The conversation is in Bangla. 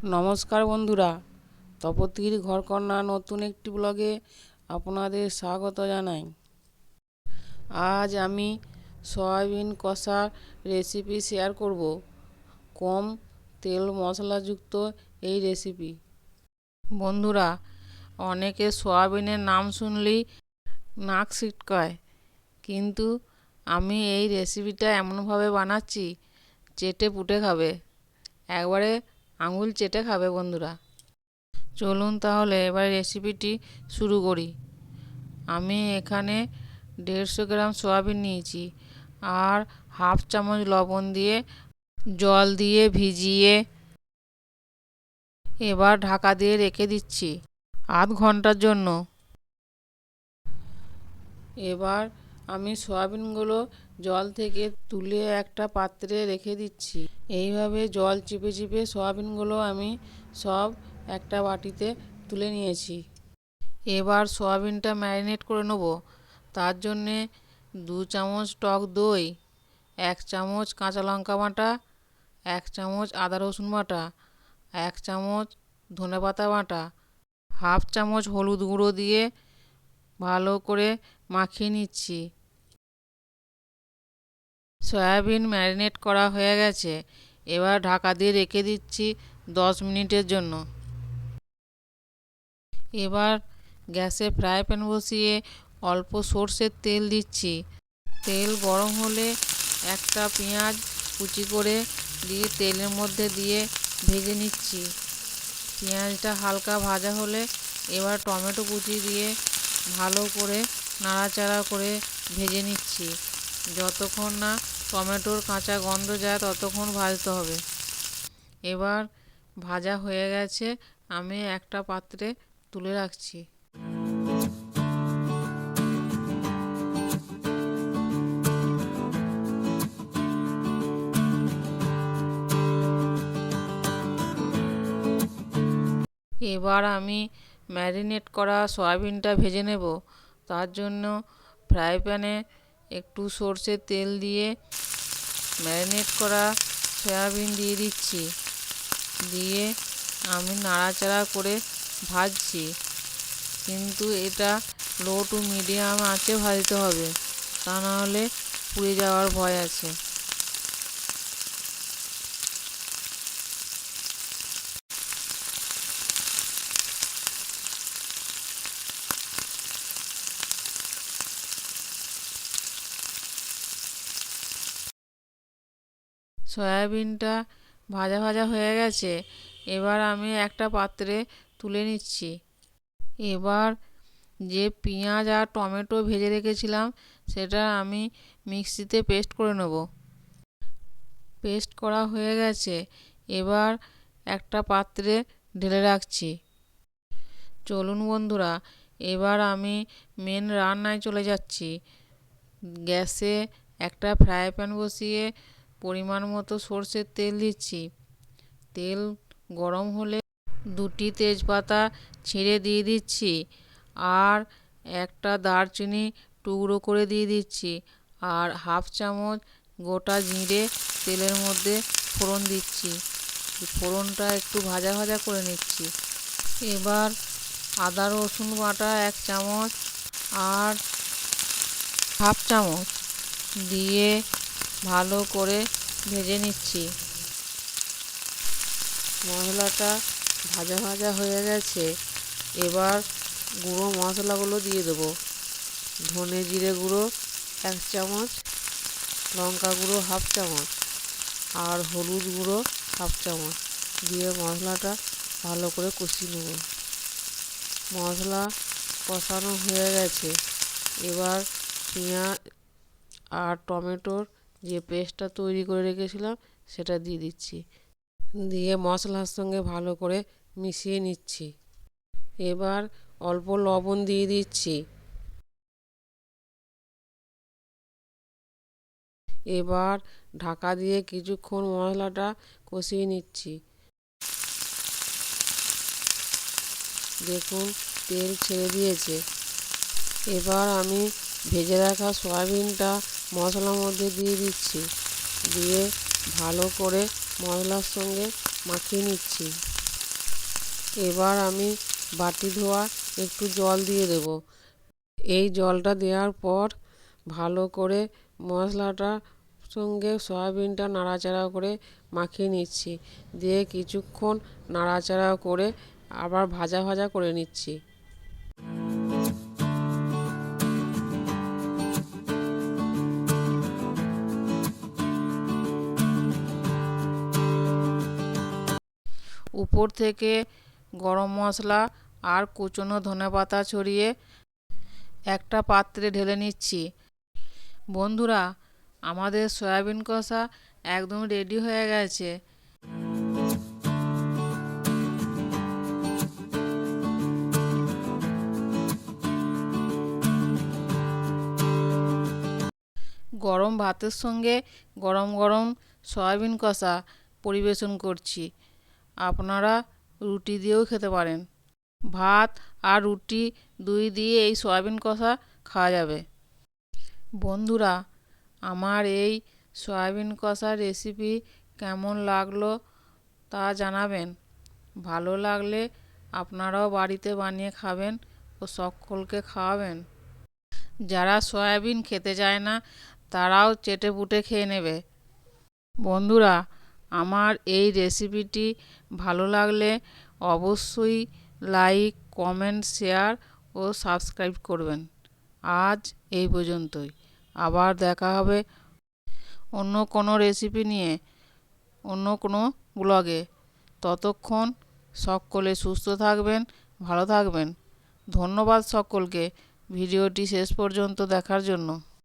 নমস্কার বন্ধুরা, তপতির ঘরকন্না নতুন একটি ব্লগে আপনাদের স্বাগত জানাই। আজ আমি সয়াবিন কষা রেসিপি শেয়ার করব। কম তেল মশলাযুক্ত এই রেসিপি। বন্ধুরা, অনেকে সয়াবিনের নাম শুনলেই নাক ছিটকায়, কিন্তু আমি এই রেসিপিটা এমনভাবে বানাচ্ছি চেটে পুটে খাবে, একবারে আঙুল চেটে খাবে বন্ধুরা। চলুন তাহলে এবার রেসিপিটি শুরু করি। আমি এখানে 150 গ্রাম সয়াবিন নিয়েছি আর হাফ চামচ লবণ দিয়ে জল দিয়ে ভিজিয়ে এবার ঢাকা দিয়ে রেখে দিচ্ছি আধ ঘন্টার জন্য। এবার আমি সয়াবিনগুলো জল থেকে তুলে একটা পাত্রে রেখে দিচ্ছি। এইভাবে জল চিপে চিপে সয়াবিনগুলো আমি সব একটা বাটিতে তুলে নিয়েছি। এবার সয়াবিনটা ম্যারিনেট করে নেব। তার জন্যে 2 চামচ টক দই, 1 চামচ কাঁচা লঙ্কা বাটা, 1 চামচ আদা রসুন বাটা, 1 চামচ ধনেপাতা বাটা, হাফ চামচ হলুদ গুঁড়ো দিয়ে ভালো করে মাখিয়ে নিচ্ছি। সয়াবিন ম্যারিনেট করা হয়ে গেছে, এবার ঢাকা দিয়ে রেখে দিচ্ছি 10 মিনিটের জন্য। এবার গ্যাসে ফ্রাই প্যান বসিয়ে অল্প সর্ষের তেল দিচ্ছি। তেল গরম হলে একটা পেঁয়াজ কুচি করে দিয়ে তেলের মধ্যে দিয়ে ভেজে নিচ্ছি। পেঁয়াজটা হালকা ভাজা হলে এবার টমেটো কুচি দিয়ে ভালো করে নাড়াচাড়া করে ভেজে নিচ্ছি। যতক্ষণ না টমেটোর কাঁচা গন্ধ যায় ততক্ষণ ভাজতে হবে। এবার ভাজা হয়ে গেছে, আমি একটা পাত্রে তুলে রাখছি। এবার আমি ম্যারিনেট করা সয়াবিনটা ভেজে নেব। তার জন্য ফ্রাই প্যানে একটু সর্ষের তেল দিয়ে ম্যারিনেট করা সয়াবিন দিয়ে দিচ্ছি। দিয়ে আমি নাড়াচাড়া করে ভাজছি, কিন্তু এটা লো টু মিডিয়াম আঁচে ভাজতে হবে, তা নাহলে পুড়ে যাওয়ার ভয় আছে। সয়াবিনটা ভাজা ভাজা হয়ে গেছে, এবার আমি একটা পাত্রে তুলে নিচ্ছি। এবার যে পেঁয়াজ আর টমেটো ভেজে রেখেছিলাম সেটা আমি মিক্সিতে পেস্ট করে নেব। পেস্ট করা হয়ে গেছে, এবার একটা পাত্রে ঢেলে রাখছি। চলুন বন্ধুরা, এবার আমি মেন রান্নায় চলে যাচ্ছি। গ্যাসে একটা ফ্রাই প্যান বসিয়ে পরিমাণ মতো সর্ষের তেল দিচ্ছি। তেল গরম হলে 2টি তেজপাতা ছিঁড়ে দিয়ে দিচ্ছি আর একটা দারচিনি টুকরো করে দিয়ে দিচ্ছি আর হাফ চামচ গোটা জিরে তেলের মধ্যে ফোড়ন দিচ্ছি। ফোড়নটা একটু ভাজা ভাজা করে নিচ্ছি। এবার আদা রসুন বাটা 1 চামচ আর হাফ চামচ দিয়ে ভালো করে ভেজে নিচ্ছি। মশলাটা ভাজা ভাজা হয়ে গেছে, এবার গুঁড়ো মশলাগুলো দিয়ে দেবো। ধনে জিরে গুঁড়ো 1 চামচ, লঙ্কা গুঁড়ো হাফ চামচ আর হলুদ গুঁড়ো হাফ চামচ দিয়ে মশলাটা ভালো করে কষিয়ে নেব। মশলা কষানো হয়ে গেছে, এবার পেঁয়াজ আর টমেটোর যে পেস্টটা তৈরি করে রেখেছিলাম সেটা দিয়ে দিচ্ছি। দিয়ে মশলার সঙ্গে ভালো করে মিশিয়ে নিচ্ছি। এবার অল্প লবণ দিয়ে দিচ্ছি। এবার ঢাকা দিয়ে কিছুক্ষণ মশলাটা কষিয়ে নিচ্ছি। দেখুন তেল ছেড়ে দিয়েছে। এবার আমি ভেজে রাখা সয়াবিনটা মশলার মধ্যে দিয়ে দিচ্ছি, দিয়ে ভালো করে মশলার সঙ্গে মাখিয়ে নিচ্ছি। এবার আমি বাটি ধোয়া একটু জল দিয়ে দেব। এই জলটা দেওয়ার পর ভালো করে মশলাটার সঙ্গে সয়াবিনটা নাড়াচাড়া করে মাখিয়ে নিচ্ছি, দিয়ে কিছুক্ষণ নাড়াচাড়া করে আবার ভাজা ভাজা করে নিচ্ছি। উপর থেকে গরম মশলা আর কুচনো ধনেপাতা ছড়িয়ে একটা পাত্রে ঢেলে নিচ্ছি। বন্ধুরা, আমাদের সয়াবিন কষা একদম রেডি হয়ে গেছে। গরম ভাতের সঙ্গে গরম গরম সয়াবিন কষা পরিবেশন করছি। আপনারা রুটি দিয়েও খেতে পারেন। ভাত আর রুটি দুই দিয়ে এই সয়াবিন কষা খাওয়া যাবে। বন্ধুরা, আমার এই সয়াবিন কষার রেসিপি কেমন লাগলো তা জানাবেন। ভালো লাগলে আপনারাও বাড়িতে বানিয়ে খাবেন ও সকলকে খাওয়াবেন। যারা সয়াবিন খেতে চায় না তারাও চেটেপুটে খেয়ে নেবে। বন্ধুরা, আমার এই রেসিপিটি ভালো লাগলে অবশ্যই লাইক, কমেন্ট, শেয়ার ও সাবস্ক্রাইব করবেন। আজ এই পর্যন্তই। আবার দেখা হবে অন্য কোনো রেসিপি নিয়ে, অন্য কোনো ব্লগে। ততক্ষণ সকলে সুস্থ থাকবেন, ভালো থাকবেন। ধন্যবাদ সকলকে ভিডিওটি শেষ পর্যন্ত দেখার জন্য।